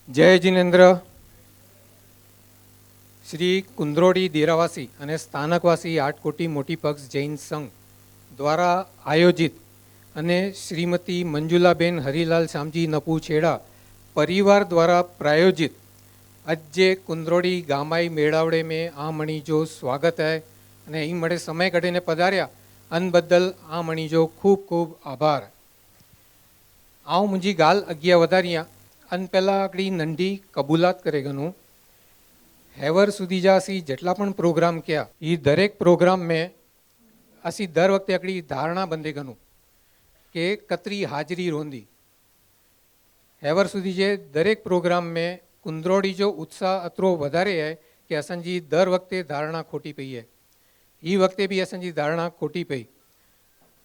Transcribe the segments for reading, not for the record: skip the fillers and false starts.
જય જિનેન્દ્ર. શ્રી કુંદ્રોડી દેરાવાસી અને સ્થાનકવાસી આટકોટી મોટી પક્ષ જૈન સંઘ દ્વારા આયોજિત અને શ્રીમતી મંજુલાબેન હરિલાલ શામજી નપુ છેડા પરિવાર દ્વારા પ્રાયોજિત આજે કુંદ્રોડી ગામાઈ મેળાવડે में આ મણીજો સ્વાગત है અને અહીં મળે સમય કાઢીને પધાર્યા અન બદલ આ મણીજો ખૂબ ખૂબ આભાર. આવું મુંજી ગાલ અગિયા વધાર્યા અન પહેલાં આકડી નંઢી કબૂલાત કરે ગનું હેવર સુધી જા અસી જેટલા પણ પ્રોગ્રામ ક્યા એ દરેક પ્રોગ્રામ મેં અસી દર વખતે આકડી ધારણા બંધે ગનું કે કતરી હાજરી રોંદી હેવર સુધી જે દરેક પ્રોગ્રામ મેં કુંદ્રોડી जो उत्साह अतरो વધારે है कि असांजी दर वक्ते धारणा खोटी पई है. ई वक्ते भी असांजी धारणा खोटी पई.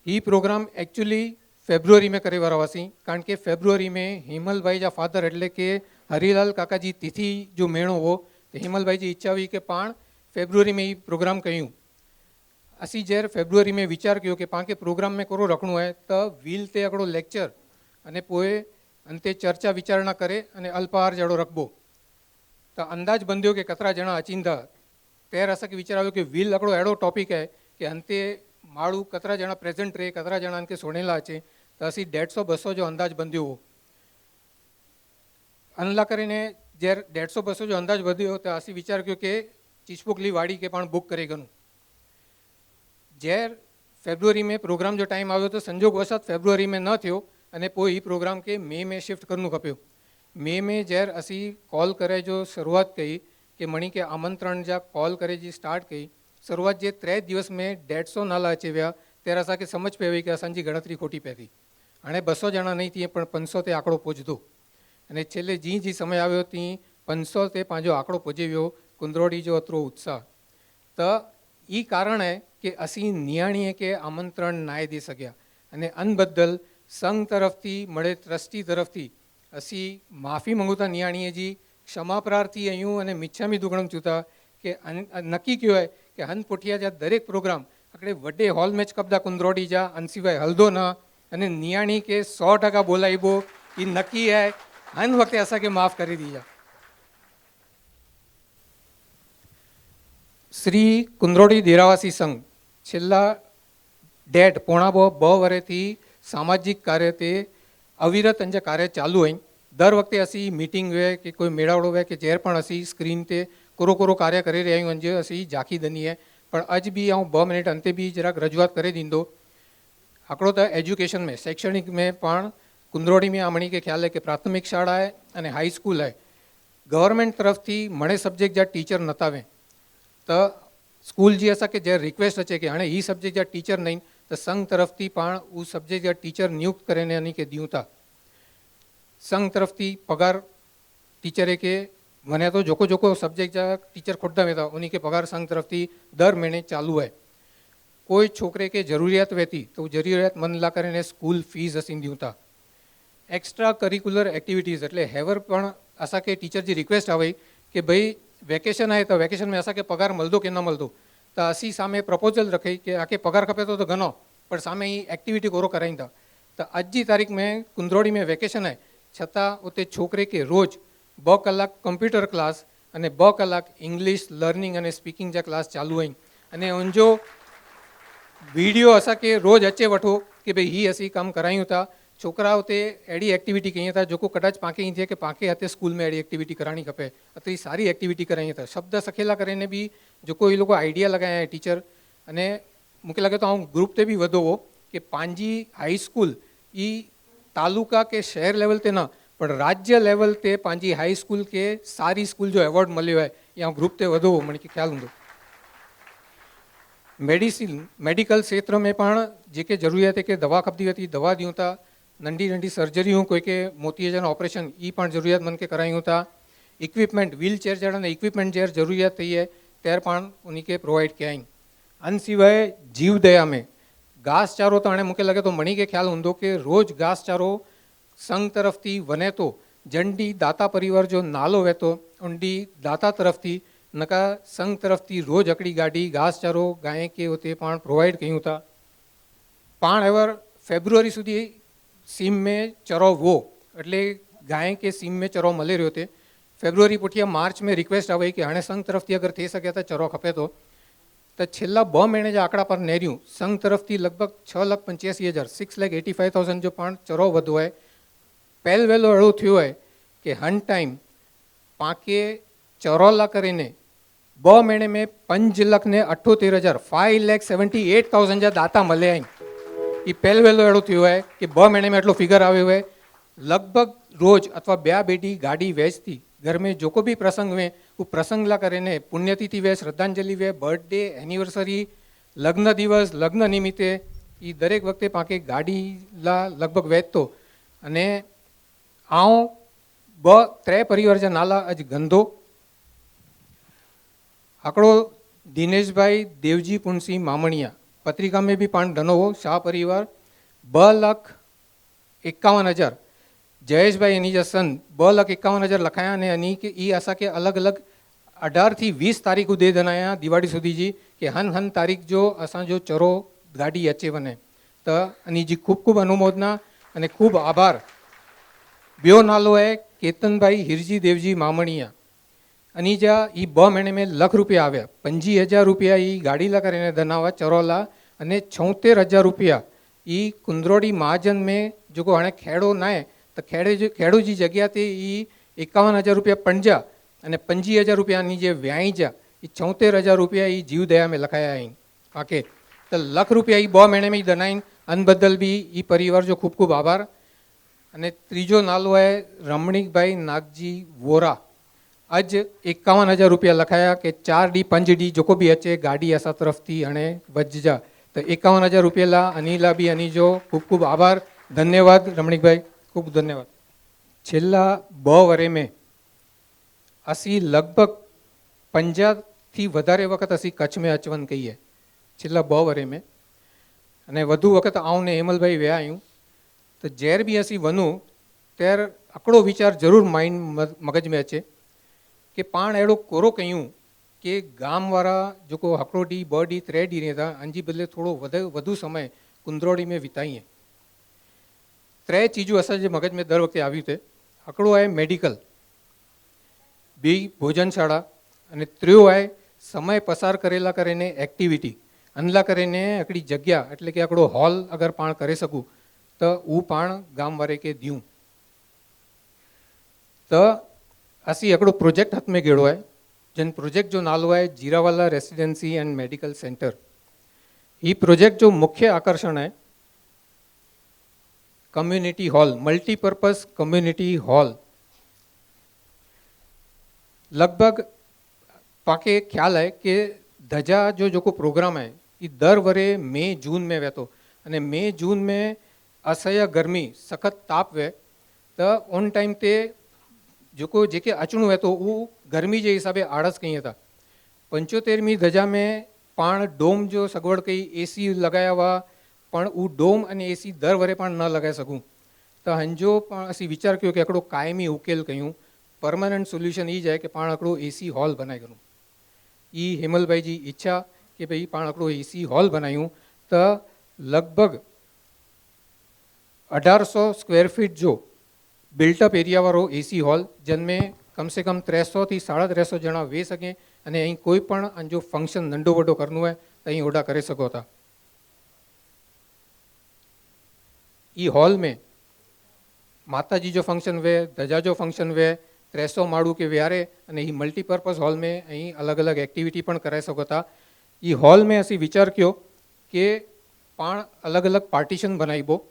ई प्रोग्राम एक्चुअली फेब्रुआरी में करे वारावासी कारण के फेब्रुआरी में हेमल भाई जा फादर एटले के हरिलाल काका जी तिथि जो मेणो हो तो हेमल भाई जी इच्छा हुई कि पाण फेब्रुआरी में ही प्रोग्राम कयूं. असी जैर फेब्रुआरी में विचार किया कि पाण के प्रोग्राम में करो रखणो है तो वील ते अकड़ो लेक्चर अने पोए अंते चर्चा विचारणा करे अने अल्पाहार जड़ो रखबो तो अंदाज बंध्यो कि कतरा जना अचिंदा त्यार असा के विचार आव्यो कि वील अकड़ो एड़ो टॉपिक है कि अंते माड़ू कतरा जना प्रेजेंट रहे कतरा जना के सोनेला अचे तो असी 150-200 जो अंदाज बंध्यो हो अनला करीने जैर 150-200 जो अंदाज बंध्यो तो असी विचार किया कि चीचपुकली वाड़ी के पण बुक करे गनु. जैर फेब्रुआरी में प्रोग्राम जो टाइम आव्यो तो संजोग वशात फेब्रुआरी में न थयो अने पोइ ई प्रोग्राम के मे में शिफ्ट करनू खप्यो. मे में जैर असी कॉल करे जो शुरुआत कई कि मणी के आमंत्रण जा कॉल करे जी स्टार्ट कई शुरुआत जे 3 दिवस में 150 नाला अचे व्या त्यारे असा के समझ पे कि असांजी गणतरी खोटी पे थी हाणे 200 जना नहीं थी पण 500 ते आंकड़ो पहुंचतो अने छेल्ले जी जी समय आव्यो ती 500 ते पांजो आंकड़ो पहुंची व्यो. कुंद्रोड़ी जो अतरो उत्साह तो ई कारण है कि असी नियाणीए के आमंत्रण नाय दी सक्या अने अन बदल संघ तरफथी मळे ट्रस्टी तरफथी असी माफ़ी मंगुता नियाणीए जी क्षमा प्रार्थी अयूं अने मिच्छामी दुग्गणम चूता कि नक्की क्यो है कि हन पुठिया जा दरेक प्रोग्राम अकड़े वडे हॉल में कपदा कुंद्रोड़ी जा अन सिवाय हलदो न अने नियाणी के 100% बोलाइबो ई नक्की है. हन वक्ते असा के माफ़ करी दीजा. श्री कुंद्रोड़ी देरावासी संघ छेल्ला 1.5-2 वर्षथी सामाजिक कार्य ते अविरत अंजे कार्य चालू है. दर वक्ते असी मीटिंग वे कि कोई मेड़ावड़ो वे कि जेर पण असी स्क्रीन ते कोरो कोरो कार्य करी रह्या आहियूं अंजे असी झांकी दनी है पण अज भी आऊं 2 मिनिट अंते भी जराक रजूआत करे दींदो. आंकड़ो तो एज्युकेशन में शैक्षणिक में पण कुंद्रोड़ी में आमणी के ख्याल है कि प्राथमिक शाळा है अने हाई स्कूल है. गवर्नमेंट तरफथी मणे सब्जेक्ट जा टीचर नतावे तो स्कूल जी असा के जे रिक्वेस्ट अचे कि हाणे ई सब्जेक्ट जा टीचर नहीं तो संघ तरफथी पण उ सब्जेक्ट जा टीचर नियुक्त करीने अनी के दियूं था. संघ तरफथी पगार टीचरे के मने तो जोको जोको सब्जेक्ट जा टीचर खोटता वेता उन्हीं के पगार संघ तरफथी दर महीने चालू है. कोई छोकरे के जरूरियात वेती तो जरूरियात मन ला करीने स्कूल फीस असी दियूं था. एक्स्ट्रा करिकुलर एक्टिविटीज़ एटले हेवर पण असा के टीचर जी रिक्वेस्ट आवे कि भाई वेकेशन है तो वेकेशन में असा के पगार मळदो कि न मळदो तो असी सामे प्रपोजल रखी कि आके पगार खपे तो घणो पर सामे ही एक्टिविटी कोरो कराईंदा. तो अज जी तारीख में कुंद्रोड़ी में वेकेशन है छतां उते छोकरे के रोज 2 कलाक कंप्यूटर क्लास अने 2 कलाक इंग्लिश लर्निंग अने स्पीकिंग जा क्लास चालू हैं अने उनजो वीडियो असा के रोज अचे वठो कि भाई ही असी काम करायूं था. छोकरा उते एडी एक्टिविटी कहीं था जो को कदाच पाके ही थे कि पाके हाथे स्कूल में एडी एक्टिविटी करानी खपे अतरी सारी एक्टिविटी कराई था. शब्द सखेला करीने भी जो को ये लोग आइडिया लगाया है टीचर अने मुके लगे तो हूँ ग्रुप ते भी वधो हो कि पांजी हाई स्कूल ई तालुका के शहर लेवल ते ना पर राज्य लेवल ते पांजी हाई स्कूल के सारी स्कूल जो एवॉर्ड मळ्यो है या ग्रुप ते वधो मने के ख्याल हूंदो. मेडिसिन मेडिकल क्षेत्र में पण जेके जरूरियात है कि दवा खपती हती दवा दियूं था. नंढी नंढी सर्जरीओ कोई के मोती जन ऑपरेशन ई पण जरूरियात मन के करायूं था. इक्विपमेंट व्हील चेर जड़ा इक्विपमेंट जेर जरूरियात थी है त्यार पण उन्हीं के प्रोवाइड किया. अन सिवाय जीव दया में घास चारो तो हाणे मूंखे लगे तो मणी के ख्याल हूंदो कि रोज घास चारो संघ तरफथी वने तो जंडी दाता परिवार जो नालो वेतो उंडी दाता तरफथी नका संघ तरफथी रोज अकड़ी गाड़ी घास चारो गाय के उते पण प्रोवाइड कयूं था. पाण एवर फेब्रुआरी सुधी सीम में चरो वो एटले गाय के सीम में चरो मले रह्यो थे। फेब्रुआरी पुठिया मार्च में रिक्वेस्ट आई कि हाँ संघ तरफ थी अगर थी सके तो चरो खपे तो छेल्ला 2 महीने जो आंकड़ा पर नेर्यू संघ तरफ थी लगभग 6,85,000 6,85,000 जो पण चरो वधो है। पहल वेलो एवं थयो है कि हन टाइम पाके चरोला करीने 2 महीने में 5,78,000 5,78,000 जा दाता मले आई। ये पहल वेलो एवं थयो है कि 2 महीने में एटलो फिगर आव्यो है। लगभग रोज अथवा 2 बेटी गाड़ी वेचती घर में जो को भी प्रसंग में वो प्रसंग ला करीने पुण्यतिथि वे श्रद्धांजलि वे बर्थडे एनिवर्सरी लग्न दिवस लग्न निमित्ते ये दरेक वखते पाके गाड़ी ला लगभग वेचतो अने आओ 3 परिवार जा नाला अज गंधो आंकड़ो दिनेश भाई देवजी पुनसी मामणिया पत्रिका में भी पान डनो हो शाह परिवार 2,51,000 जयेश भाई एनी सन 2,51,000 लखाया ने अनी के ई असा के अलग अलग 18 થી 20 तारीख उदे दनाया दिवाड़ी सुधी जी के हन हन तारीख जो असा जो चरो गाड़ी अचे वने तो अनी जी खूब खूब अनुमोदना अने खूब आभार। ब्यो नालो है केतन भाई हिरजी देवजी मामणिया अनी जा ई 2 महीने में लाख रुपया आव्या 25,000 रुपया ई गाड़ी ला करीने दनावा चरोला अने 76,000 रुपया ई कुंद्रोड़ी महाजन में जो को हणे खेड़ो नाय तो खेड़ू जी जगह ते ई 51,000 रुपया पंजा अने 25,000 रुपया जे व्याई जा 76,000 रुपया ई जीव दया में लखाया आई आके तो लाख रुपया ई 2 महीने में दनाई अन बदल भी ई परिवार जो खूब खूब आभार। अने तीजो नालो है रमणीक भाई नागजी वोरा अज 51,000 रुपया लखाया के 4 डी 5 डी जो को भी अचे गाड़ी असा तरफ थी हणे वज जा तो 51,000 रुपया ला अनीला भी अनी जो खूब खूब आभार धन्यवाद रमणीक भाई खूब धन्यवाद। छेल्ला 2 वरे में असी लगभग 50 थी वधारे वखत असी कच्छ में अचवन कहीए छेल्ला 2 वरे में अने वधु वखत आऊँ ने हेमल भाई व्या आयूँ तो जेर भी असी वनू त्यार आकड़ो विचार जरूर माइंड मगज में अचे कि पाण एड़ो कोरो कयूं कि गाम वाला जो को हकड़ो डी 2 डी 3 डी रहता अंजी बदले थोड़ो वधु समय कुंद्रोड़ी में विताईए। 3 चीजों असांजे मगज में दर वखते आव्युं थे। हकड़ो है मेडिकल बी भोजनशाला अने त्रियो है समय पसार करेला करीने एक्टिविटी अनला करीने आकड़ी जग्या एटले कि आकड़ो हॉल अगर पाण करे सकूं तो वो पाण गाम वारे के दियूं तो असी एकड़ो प्रोजेक्ट हाथ में गेड़ो है जन प्रोजेक्ट जो नालो है Jirawala residency and medical centre. ये प्रोजेक्ट जो मुख्य आकर्षण है community hall multipurpose community hall लगभग पाके ख्याल है कि धजा जो को प्रोग्राम है ये दर वरे मई जून में वेतो अने मई जून में असह्य गर्मी सखत ताप वे तो ऑन टाइम ते जो को जेके अचणु है तो वो गर्मी के हिसाबे आड़स कही था। 75મી धजा में पाण डोम जो सगवड़ कई एसी लगाया हुआ पण वो डोम अने एसी दर वरे पण न लगाई सकूँ तो हंजो पण असी विचार किया कि एकड़ो कायमी उकेल कयूँ परमानेंट सोल्यूशन ये जाए कि पाण एकड़ो एसी हॉल बनाई करूँ। ये हेमल भाई जी इच्छा कि भाई पाण एकड़ो एसी हॉल बनायूँ तो लगभग 1800 स्क्वेर फीट जो बिल्टअप एरिया वालो एसी हॉल जिनमें कम से कम 300 થી 350 जना वे सके अने अहीं कोई पण जो फंक्शन नंढो वड्डो करनो है तो अहीं ओडा करे सको था। ई हॉल में माताजी जो फंक्शन वे धजा जो फंक्शन वे 300 माड़ू के व्यारे अने ई मल्टीपर्पज हॉल में अहीं अलग अलग एक्टिविटी पण कराई सको था। ई हॉल में असी विचार कियो कि पाण अलग अलग पार्टीशन बनाईबो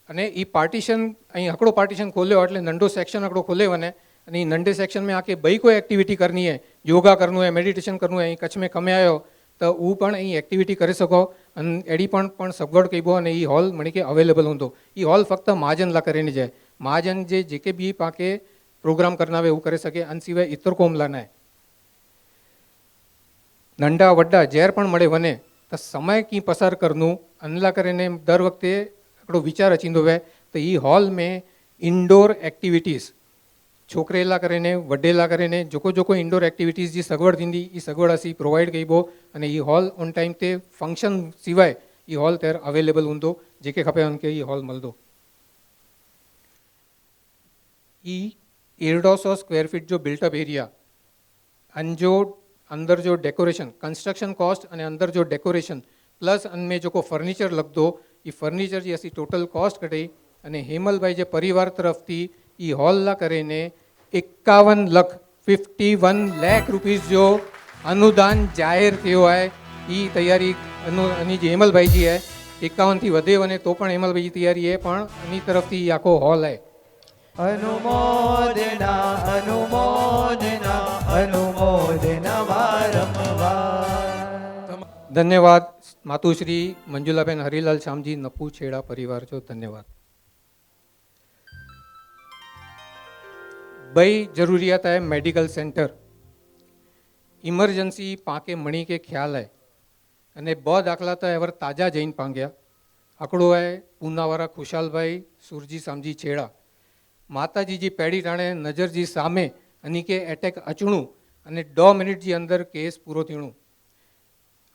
अने ई पार्टीशन अहीं हकड़ो पार्टीशन खोल्यो एटले नंढो सेक्शन हकड़ो खोले वने अने नंढे सेक्शन में आके बई कोई एक्टिविटी करनी है योगा करनु है मेडिटेशन करनु है कच्छ में कमे आयो तो वो पण अहीं एक्टिविटी करे सको अने एडी पण सगवड़ कहीबो अने ई हॉल मणी के अवेलेबल होंदो। ई हॉल फक्त महाजन ला करीने जाए महाजन जेके भी पाके प्रोग्राम करना वे वो करे सके अन सिवाय इतर कोमला ना नंढा वड्डा जेर पण मळे वने तो समय की पसार करनु अनला करीने दर वखते एकड़ो विचार अचींदो वे तो ई हॉल में इंडोर एक्टिविटीज छोकरेला करीने वडेला करीने जोको इंडोर एक्टिविटीज जी सगवड़ थींदी ई सगवड़ असी प्रोवाइड कईबो अने ई हॉल ऑन टाइम ते फंक्शन सिवाय ई हॉल त्यार अवेलेबल हुंदो जेके खपे उनके ई हॉल मळदो। ई 150 स्क्वायर फीट जो बिल्टअप एरिया अन जो अंदर जो डेकोरेशन कंस्ट्रक्शन कॉस्ट अने अंदर जो डेकोरेशन प्लस अनमें जो को फर्निचर लगतो ई फर्निचर जी असी टोटल कॉस्ट कढी अने हेमलभाई जे परिवार तरफथी ई हॉल ला करीने 51 लाख रुपीस जो अनुदान जाहिर थयो है। ई तैयारी अनी जे हेमलभाई जी है 51 थी वधे वने तो पण हेमलभाई जी तैयारी है पण अनी तरफथी ई आखो हॉल है। अनुमोदना अनुमोदना अनुमोदना वारंवार। धन्यवाद मातुश्री मंजुलाबेन हरिलाल श्यामजी नपू छेड़ा परिवार जो धन्यवाद। भाई जरूरियात है मेडिकल सेंटर इमरजन्सी पाके मणी के ख्याल है अने ब दाखला तो एवर ताजा जैन पांग्या आकड़ो है पूनावारा खुशाल भाई सुरजी सामजी छेड़ा माताजी जी पेड़ी टाणे नजर जी सामे अनी के एटेक अचणू अने 2 मिनिट जी अंदर केस पूरो थीणू।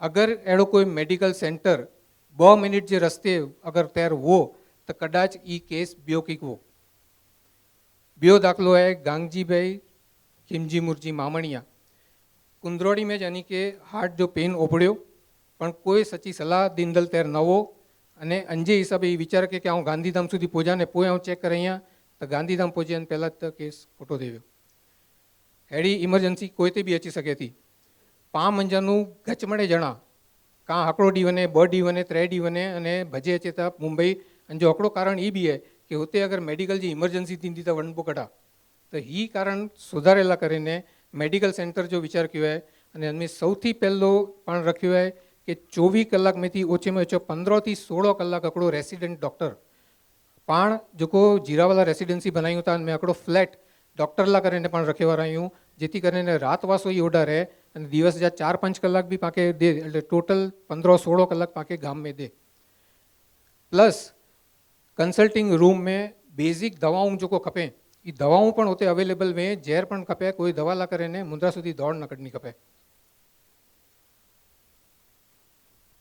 अगर एड़ो कोई मेडिकल सेंटर 2 मिनिट जे रस्ते अगर तैयार हो तो कदाच ई केस बियो कंईक हो। बियो दाखलो है गांगजी भाई खिमजी मुरजी मामणिया कुंदरोड़ी में यानी के हार्ट जो पेन ओपड़्यो पण कोई सच्ची सलाह दींदल तैयार न हो अने अंजे हिसाबे ई विचार के हूँ गांधीधाम सुधी पहुंचा ने पोइ हूँ चेक करे तो गांधीधाम पहुंचे पहला तो केस खोटो थी वियो। अड़ी इमरजन्सी कोई ते भी अची सके थी 5 मंझानू गचमड़े जणा का हकड़ो डी वने 2 डी वने 3 डी वने अने भजे अचे था मुंबई अने जो हकड़ो कारण ई भी है कि होते अगर मेडिकल जी इमरजन्सी थी तो वणबो कटा तो ही कारण सुधारेला करीने मेडिकल सेंटर जो विचार किया है अने अमे सौथी पहलो पण रख्यो है कि 24 कलाक में थी ओछे में ओछो 15 થી 16 कलाक अकड़ो रेसिडेंट डॉक्टर पण जो को जीरावाला रेसिडेंसी बनाई था मैं अकड़ो फ्लेट डॉक्टर ला करीने पण रखेवा रह्यूं जेथी करीने रातवासो ई ओर्डर है अने दिवस जा 4-5 कलाक भी पाके दे एटले टोटल 15-16 कलाक पाके गाम में दे। प्लस कंसल्टिंग रूम में बेसिक दवाओं जो को खपे ई दवाओं पण होते अवेलेबल में जेर पण खपे कोई दवा ला करीने मुंद्रा सुधी दौड़ न कढनी खपे।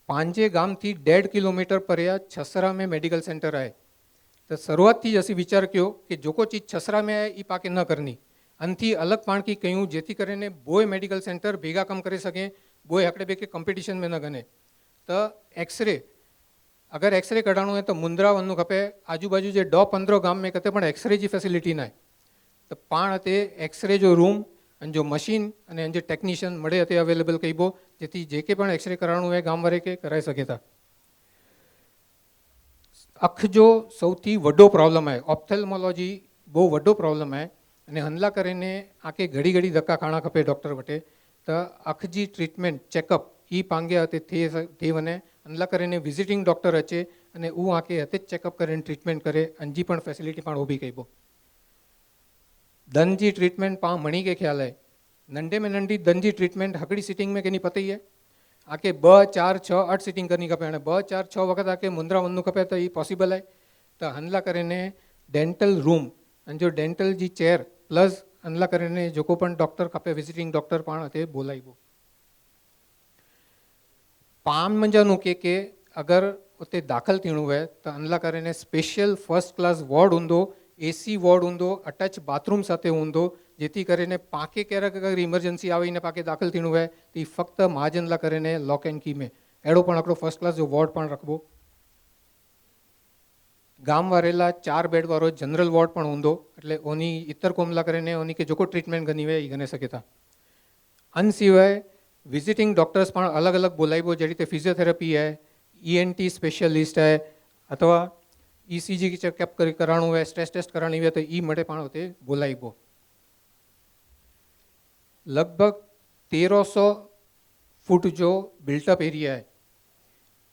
5 गाम थी 1.5 किलोमीटर पर्या छसरा में मेडिकल सेंटर है तो शुरुआत थी असी विचार कियो कि जो को चीज छसरा में है ई पाके न करनी अनथी अलग पाण की कयूं जेथी करीने बोय मेडिकल सेंटर भेगा कम करे सके बोय हकड़े बेके कंपीटिशन में न गने। तो एक्सरे अगर एक्सरे कढाणो है तो मुंद्रा वनू खपे आजू बाजू जे 15 गाम में कते पण एक्सरे जी फेसिलिटी ना तो पाण हते एक्सरे जो रूम अने जो मशीन अने जो टेक्निशियन मळे हते अवेलेबल कईबो जेथी जेके पण एक्सरे कराणो है गाम वारे के कराई सके था। अख जो सौथी वड्डो प्रॉब्लम है ऑप्थेल्मोलॉजी बहु वड्डो प्रॉब्लम है अने हनला करीने आके घड़ी घड़ी धक्का खाना खपे डॉक्टर वटे तो अख जी ट्रीटमेंट चेकअप ई पांगे हते थी वने हनला करीने विजिटिंग डॉक्टर अचे अने ऊ आके हते चेकअप करीने ट्रीटमेंट करे अंजी पण फेसिलिटी पण ऊभी कईबो। दन जी ट्रीटमेंट पा मणी के ख्याल है नंढे में नंढी दन जी ट्रीटमेंट हकड़ी सीटिंग में केनी पतई है आके 2, 4, 6, 8 सीटिंग करनी खपे अने 2, 4, 6 वक्त आके मुंद्रा वनू खपे तो ये पॉसिबल है। तो हनला करीने डेंटल रूम अने जो डेंटल जी चेर प्लस हनला करीने जो को पण डॉक्टर खपे विजिटिंग डॉक्टर पण हते बोलाईबो। पान मंजानू के अगर उते दाखल थीणुं है तो हनला करीने स्पेशल फर्स्ट क्लास वॉर्ड हुंदो एसी वॉर्ड हुंदो अटैच बाथरूम साथे हुंदो जेथी करीने पाके क्यारेक अगर इमरजन्सी आवी ने पाके दाखल थीणुं है तो ई फक्त महाजन ला करीने लॉक एंड की में एड़ो पण आपणो फर्स्ट क्लास जो वॉर्ड पण रखबो। गाम वारेला 4 बेड वारो जनरल वॉर्ड पण हुंदो एटले ओनी इतर कोमला करीने ओनी के जोको ट्रीटमेंट गनी वे ई गने सके था। अन सिवाय विजिटिंग डॉक्टर्स पण अलग अलग बोलाईबो जे रीते फिजियोथेरापी है ईएनटी स्पेशलिस्ट है अथवा ईसीजी की चेकअप कराणु है स्ट्रेस टेस्ट कराणी है तो ई मटे पण होते बोलाईबो। लगभग 1300 फूट जो बिल्टअप एरिया है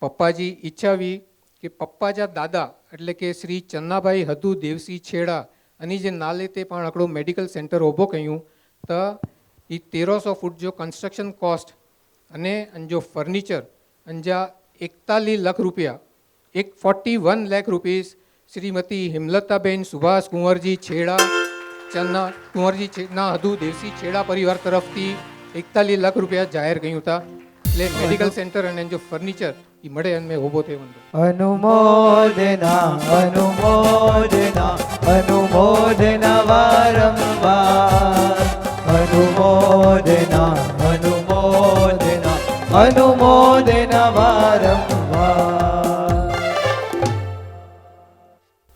पप्पाजी इच्छा हुई कि पप्पा जा दादा एटले के श्री चन्नाभाई हदू देवसी छेड़ा अनी जे नाले ते पण आकड़ो मेडिकल सेंटर ऊभो कयूं तो ई 1300 फूट जो कंस्ट्रक्शन कॉस्ट अने जो फर्निचर अंजा 41 लाख रुपया 41 लाख रुपीस श्रीमती हिमलताबेन सुभाष कुंवरजी छेड़ा चन्ना कुंवरजी चन्ना हदू देवसी छेड़ा परिवार तरफथी 41 लाख रुपया जाहिर कयूं था એટલે મેડિકલ સેન્ટર અને જો ફર્નિચર એ મળે અને ઊભો થયો अनुमोदना अनुमोदना अनुमोदना वारंवार अनुमोदना अनुमोदना अनुमोदना वारंवार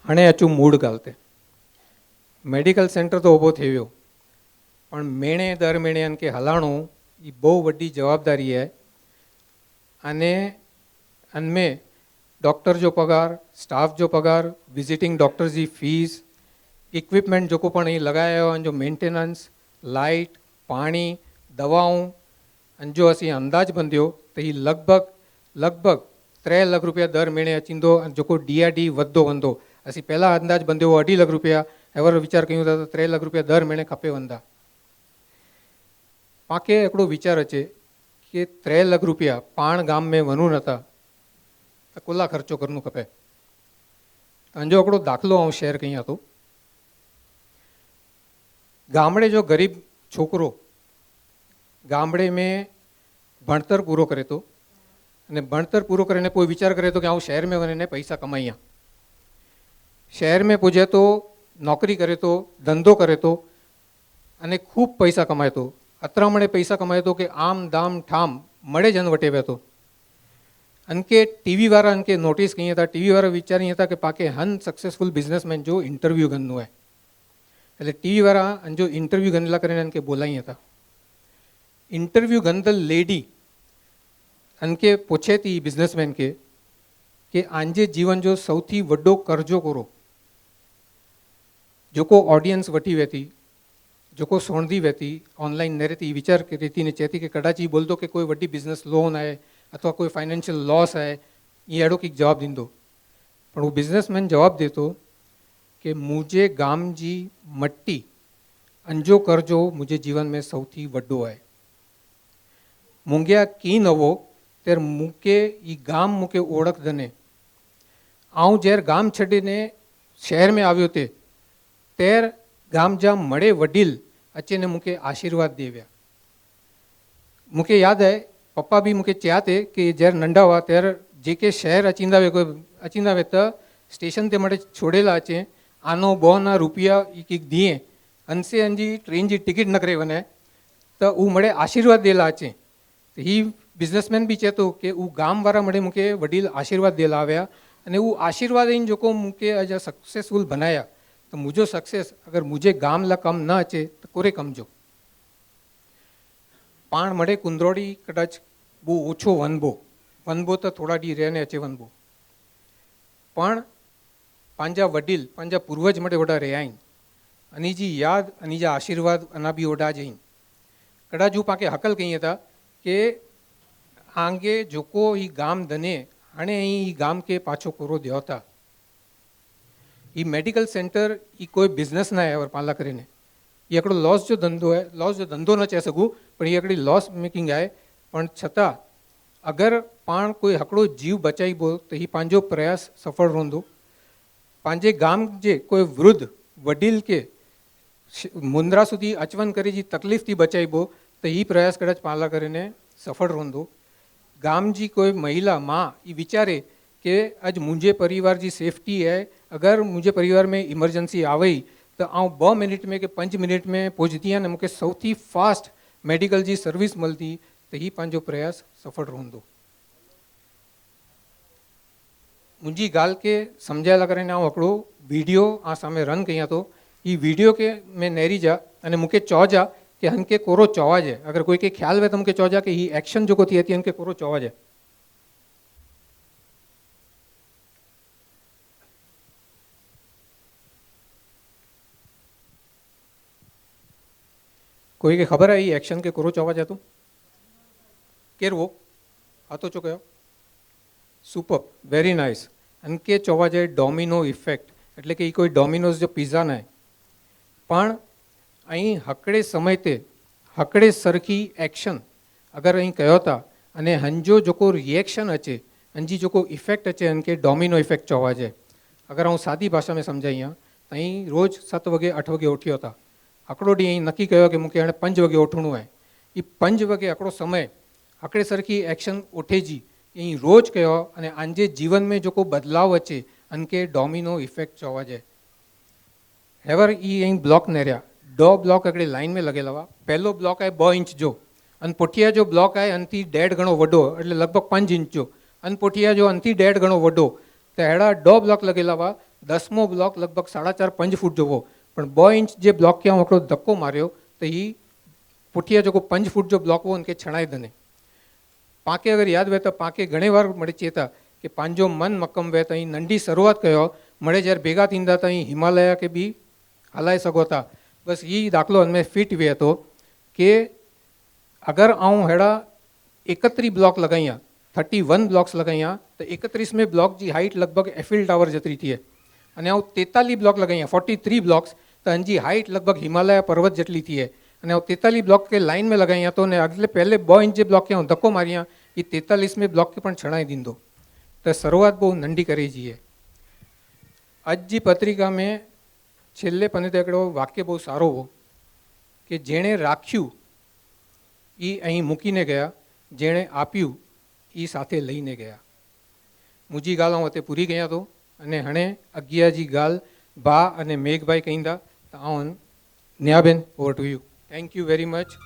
हाणे अचूं मूड ॻाल्हि ते मेडिकल सेंटर तो ऊभो थी वियो पण महीने दर महीने अन खे हलाइणो ई बहु वॾी जवाबदारी आहे अने अनमें डॉक्टर जो पगार स्टाफ जो पगार विजिटिंग डॉक्टर जी फीस इक्विपमेंट जेको पण અહીં લગાયો અન जो मेंटेनन्स लाइट पाणी दवाऊं अन जो असीं अंदाज बंधियो त ही लगभग 3 लाख रुपया दर महीने अचींदो जेको DRD वधंदो वंदो असीं पहिला अंदाज बंधियो 2.5 लाख रुपया एवर वीचार कयूं था त 3 लाख रुपया दर महीने खपे वंदा पाके हिकिड़ो वीचार अचे कि 3 लाख रुपया पाण गाम में वञूं नथा त कुला ख़र्चो करणो खपे तव्हांजो हिकिड़ो दाख़िलो आउं शेयर कयां थो गामड़े जो गरीब छोकरो गामड़े में भणतर पूरो करे तो अने भणतर पूरो करीने पोइ विचार करे तो कि आउं शहर में वञीने पैसा कमाईयां शहर में पुजे तो नौकरी करे तो धंधो करे तो अने खूब पैसा कमाए तो अतरामणे पैसा कमाए तो कि आम दाम ठाम मळे जन वटे वेतो अनके टीवी वाला अनके नोटिस कहीं था टीवी वाला विचारिए था कि पाके हन सक्सेसफुल बिजनेसमैन जो इंटरव्यू गंदो है એટલે ટીવી વાળા જો ઇન્ટરવ્યૂ ગંદલા કરીને અનકે બોલાઈ હતા ઇન્ટરવ્યૂ ગંદલ લેડી અનકે પૂછે તી બિઝનેસમેન કે આંજે જીવન જો સૌથી વડો કરજો કરો જોકો ઓડિયન્સ વટી વેતી જોકો સોણदी વેતી ઓનલાઈન નરેતી વિચાર કરી ને ચેતી કે કદાચ બોલતો કે કોઈ વડી બિઝનેસ લોન आहे अथवा कोई फाइनेंशियल लॉस है ये अड़ो की जवाब दींदो पर वो बिजनेसमैन जवाब देतो कि मुझे गाम जी मट्टी अंजो करजो मुझे जीवन में सौथी वड्डो है मूंगिया की नवो तेर मुके ई गाम मुके ओळख दने आऊं जेर गाम छडीने शहर में आव्यो ते तेर गाम जा मळे वडील अचीने मुके आशीर्वाद देव्या मुके याद है पप्पा भी मुझे चया थे कि जर नंढा हुआ त्यार जेके शहर अचींदा वे कोई अचींदा वे तो स्टेशन ते मटे छोड़ेला अचे आनो बोना रुपया एक दिए अनसे अंजी ट्रेन जी टिकट न करे वने तो वो मड़े आशीर्वाद देला अचे तो ही बिजनेसमैन भी चेतो कि वो गाम वाला मड़े मुके वडील आशीर्वाद देला आव्या अने वो आशीर्वाद इन जो मुके अज सक्सेसफुल बनाया तो मुझो सक्सेस अगर मुझे गाम ला कम न अचे तो कोरे कमजो पाण मळे कुंदरोड़ी कदाच बहु ओछो वनबो तो थोड़ा डी रहने अचे वनबो पण पंहिंजा वडील पंहिंजा पूर्वज मटे ओडा रहिया आहिनि अनी जी याद अनी जा आशीर्वाद अना बि ओडा ज आहिनि कदाच हू पाके हकल कईं था कि आगे जोको ही गाम दने हाणे ही गाम के पाछो कोरो दियो था ही मेडिकल सेंटर ही कोई बिजनेस ना है और पाला करीने ये हिकिड़ो लॉस जो धंधो है लॉस जो धंधो न चई सघूं पर ये हिकिड़ी लॉस मेकिंग है पण छतां अगर पाण कोई हिकिड़ो जीव बचाइबो तो ही पंहिंजो प्रयास सफल रहंदो पंहिंजे गाम जे कोई वृद्ध वडील के मुंद्रा सुधी अचवन करे जी तकलीफ थी बचाइबो तो ही प्रयास कदाच पाला करीने सफल रहंदो गाम जी कोई महिला माँ ये विचारे कि अज मुंहिंजे परिवार जी सेफ्टी है अगर मुंहिंजे परिवार में इमरजेंसी आवई तो आउं 2 मिनट में कि 5 मिनट में पहुँचती ने मूंखे सौथी फास्ट मेडिकल जी सर्विस मिलती तो ही पंहिंजो प्रयास सफल रहंदो मुंहिंजी ॻाल्हि खे सम्झाइला करे आउं हिकिड़ो वीडियो आ सामे रन कयां थो ही वीडियो के में नेरी जा अने मूंखे चवजा कि हनके कोरो चवाजे अगर कोई के ख्याल वे तो मूंखे चवजा कि ही एक्शन जेको थी अची हनके कोरो चवाजे कोई के खबर है ये एक्शन के कोरो चवा जातो केर वो हाथो चो कयो सुपर वेरी नाइस अनके चवा जाए डोमिनो इफेक्ट એટલે કે કોઈ ડોમિનોઝ जो पिज़्ज़ा ना है पण અહીં હકડે સમય તે હકડે સરખી एक्शन अगर અહીં कयो था अने हंजो जोको रिएक्शन अचे हंजी जोको इफेक्ट अचे हनके डोमिनो इफेक्ट चवा जाए अगर हूँ सादी भाषा में समझाइया तो અહીં रोज 7 वगे 8 वगे उठियो था हिकिड़ो ॾींहुं અહીં नक्की कयो कि मूंखे हाणे 5 वगे उठणो आहे ई 5 वगे हिकिड़ो समय हिकिड़े सरखी एक्शन उठे जी અહીં रोज कयो अने आंजे जीवन में जेको बदलाव अचे अनके डोमिनो इफेक्ट चवा जाए હેવર એ અહીં બ્લોક ને રહ્યા दो ब्लॉक अगड़े लाइन में लगेला हुआ पहलो ब्लॉक है 2 इंच जो अनपुठिया जो ब्लॉक है अंति 1.5 गणो वडो એટલે લગભગ 5 इंच जो अनपुठिया जो अंति 1.5 गणो वडो तो हेड़ा 2 ब्लॉक लगेला हुआ 10मो ब्लॉक लगभग 4.5 फूट जोवो पण 2 इंच जे ब्लॉक क्या आंकड़ो धक्को मार्यो तो ही पुठिया जो 5 फूट जो ब्लॉक वो उनके छणाई दने पाके अगर याद वे तो पाके घणे वार मळे चेता कि पांजो मन मक्कम वे तो नंढी शुरुआत कयो मळे जर भेगा थींदा तो हिमालय के भी हलाए सघो था बस ये दाखलो उनमें फिट वे तो कि अगर आऊँ हेड़ा 31 ब्लॉक लगाइया 31 ब्लॉक्स लगाइया तो 31 में ब्लॉक की हाइट लगभग एफिल टावर जतरी थी है अने आऊँ 43 ब्लॉक लगाइया 43 ब्लॉक्स तो उनकी हाइट लगभग हिमालय पर्वत जटली थी है अने 43 ब्लॉक के लाइन में लगाइया तो ने अगले पहले 2 इंच जे ब्लॉक के हूँ धक्को मारिया ये 43 में ब्लॉक के पण छणाई दींदो तो शुरुआत बहुत नंढी करी जीए आज जी पत्रिका में छेल्ले पन्ने तो एकड़ो वाक्य बहुत सारो हो कि जेणे राख्यू ई अहीं मूकीने गया जेणे आप्यू ई साथे लईने गया मुझी गाल हूँ अते पूरी कयां तो अने हणे अगिया जी गाल बा अने मेघभाई कहींदा तो आऊं न्याबेन over to you thank you very much